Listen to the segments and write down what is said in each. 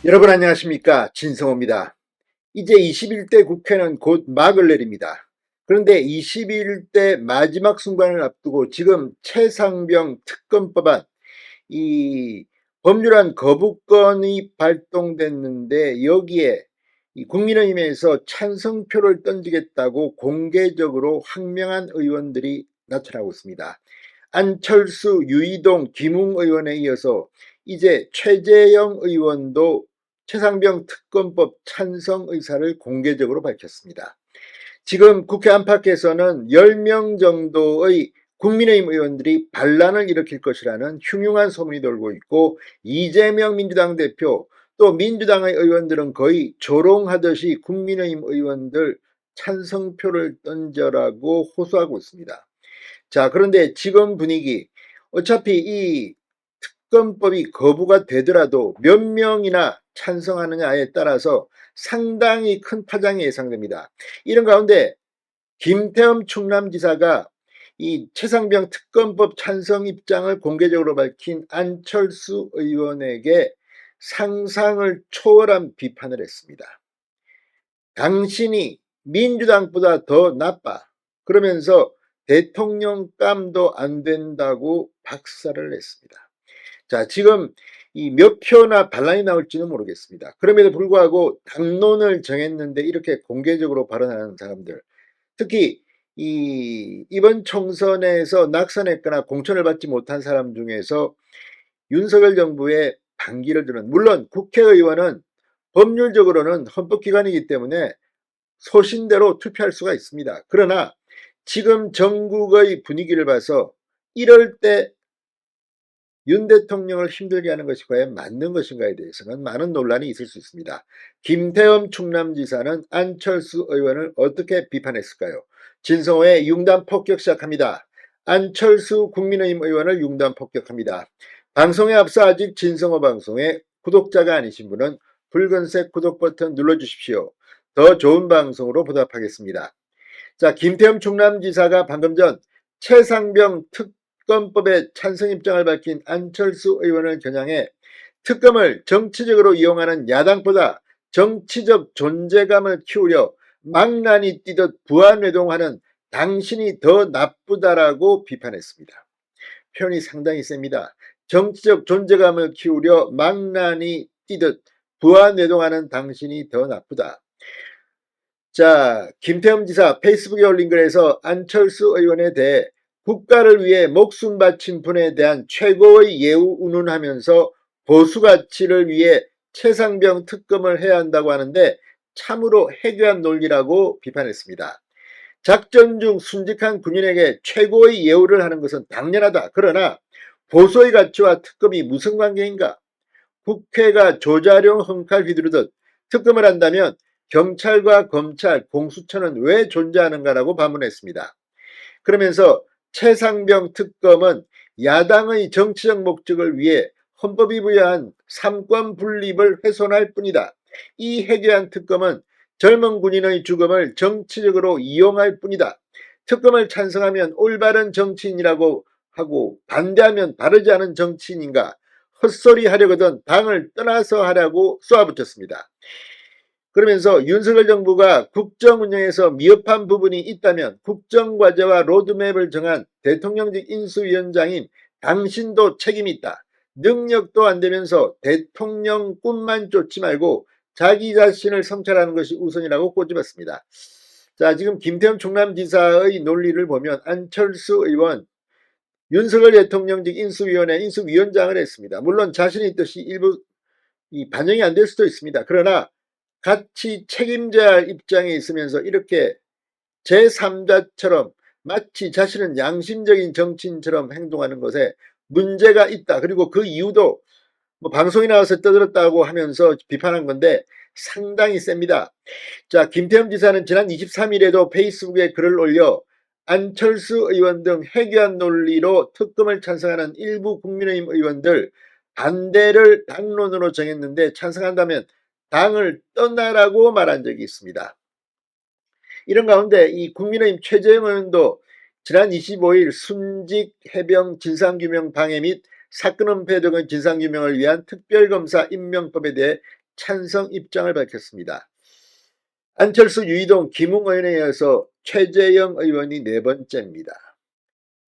여러분 안녕하십니까, 진성호입니다. 이제 21대 국회는 곧 막을 내립니다. 그런데 21대 마지막 순간을 앞두고 지금 최상병 특검법안, 이 법률안 거부권이 발동됐는데 여기에 이 국민의힘에서 찬성표를 던지겠다고 공개적으로 항명한 의원들이 나타나고 있습니다. 안철수, 유이동, 김웅 의원에 이어서 이제 최재형 의원도 최상병 특검법 찬성 의사를 공개적으로 밝혔습니다. 지금 국회 안팎에서는 10명 정도의 국민의힘 의원들이 반란을 일으킬 것이라는 흉흉한 소문이 돌고 있고, 이재명 민주당 대표 또 민주당의 의원들은 거의 조롱하듯이 국민의힘 의원들 찬성표를 던져라고 호소하고 있습니다. 자, 그런데 지금 분위기, 어차피 이 특검법이 거부가 되더라도 몇 명이나 찬성하느냐에 따라서 상당히 큰 파장이 예상됩니다. 이런 가운데 김태흠 충남지사가 이 최상병 특검법 찬성 입장을 공개적으로 밝힌 안철수 의원에게 상상을 초월한 비판을 했습니다. 당신이 민주당보다 더 나빠, 그러면서 대통령감도 안 된다고 박살을 냈습니다. 자, 지금 이 몇 표나 반란이 나올지는 모르겠습니다. 그럼에도 불구하고 당론을 정했는데 이렇게 공개적으로 발언하는 사람들, 특히 이번 총선에서 낙선했거나 공천을 받지 못한 사람 중에서 윤석열 정부의 반기를 드는, 물론 국회의원은 법률적으로는 헌법기관이기 때문에 소신대로 투표할 수가 있습니다. 그러나 지금 전국의 분위기를 봐서 이럴 때 윤 대통령을 힘들게 하는 것이 과연 맞는 것인가에 대해서는 많은 논란이 있을 수 있습니다. 김태흠 충남지사는 안철수 의원을 어떻게 비판했을까요? 진성호의 융단 폭격 시작합니다. 안철수 국민의힘 의원을 융단 폭격합니다. 방송에 앞서 아직 진성호 방송에 구독자가 아니신 분은 붉은색 구독 버튼 눌러주십시오. 더 좋은 방송으로 보답하겠습니다. 자, 김태흠 충남지사가 방금 전 최상병 특검법에 찬성 입장을 밝힌 안철수 의원을 겨냥해 특검을 정치적으로 이용하는 야당보다 정치적 존재감을 키우려 망나니 뛰듯 부안외동하는 당신이 더 나쁘다라고 비판했습니다. 표현이 상당히 셉니다. 정치적 존재감을 키우려 망나니 뛰듯 부안외동하는 당신이 더 나쁘다. 자, 김태흠 지사 페이스북에 올린 글에서 안철수 의원에 대해 국가를 위해 목숨 바친 분에 대한 최고의 예우 운운하면서 보수 가치를 위해 최상병 특검을 해야 한다고 하는데 참으로 해괴한 논리라고 비판했습니다. 작전 중 순직한 군인에게 최고의 예우를 하는 것은 당연하다. 그러나 보수의 가치와 특검이 무슨 관계인가? 국회가 조자룡 헝칼 휘두르듯 특검을 한다면 경찰과 검찰, 공수처는 왜 존재하는가라고 반문했습니다. 그러면서 최상병 특검은 야당의 정치적 목적을 위해 헌법이 부여한 삼권 분립을 훼손할 뿐이다. 이 해괴한 특검은 젊은 군인의 죽음을 정치적으로 이용할 뿐이다. 특검을 찬성하면 올바른 정치인이라고 하고 반대하면 바르지 않은 정치인인가? 헛소리 하려거든 당을 떠나서 하라고 쏘아붙였습니다. 그러면서 윤석열 정부가 국정 운영에서 미흡한 부분이 있다면 국정과제와 로드맵을 정한 대통령직 인수위원장인 당신도 책임이 있다. 능력도 안 되면서 대통령 꿈만 쫓지 말고 자기 자신을 성찰하는 것이 우선이라고 꼬집었습니다. 자, 지금 김태흠 충남지사의 논리를 보면 안철수 의원 윤석열 대통령직 인수위원회 인수위원장을 했습니다. 물론 자신의 뜻이 일부 반영이 안 될 수도 있습니다. 그러나 같이 책임져야 할 입장에 있으면서 이렇게 제3자처럼 마치 자신은 양심적인 정치인처럼 행동하는 것에 문제가 있다. 그리고 그 이유도 뭐 방송에 나와서 떠들었다고 하면서 비판한 건데 상당히 셉니다. 자, 김태흠 지사는 지난 23일에도 페이스북에 글을 올려 안철수 의원 등 해괴한 논리로 특검을 찬성하는 일부 국민의힘 의원들 반대를 당론으로 정했는데 찬성한다면 당을 떠나라고 말한 적이 있습니다. 이런 가운데 이 국민의힘 최재형 의원도 지난 25일 순직 해병 진상규명 방해 및 사건 은폐 등의 진상규명을 위한 특별검사 임명법에 대해 찬성 입장을 밝혔습니다. 안철수, 유이동, 김웅 의원에 이어서 최재형 의원이 4번째입니다.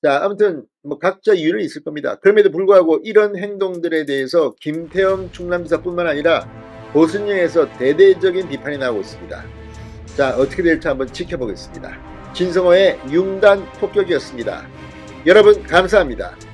자, 아무튼 뭐 각자 이유는 있을 겁니다. 그럼에도 불구하고 이런 행동들에 대해서 김태형 충남지사뿐만 아니라 보수진영에서 대대적인 비판이 나오고 있습니다. 자, 어떻게 될지 한번 지켜보겠습니다. 진성호의 융단 폭격이었습니다. 여러분 감사합니다.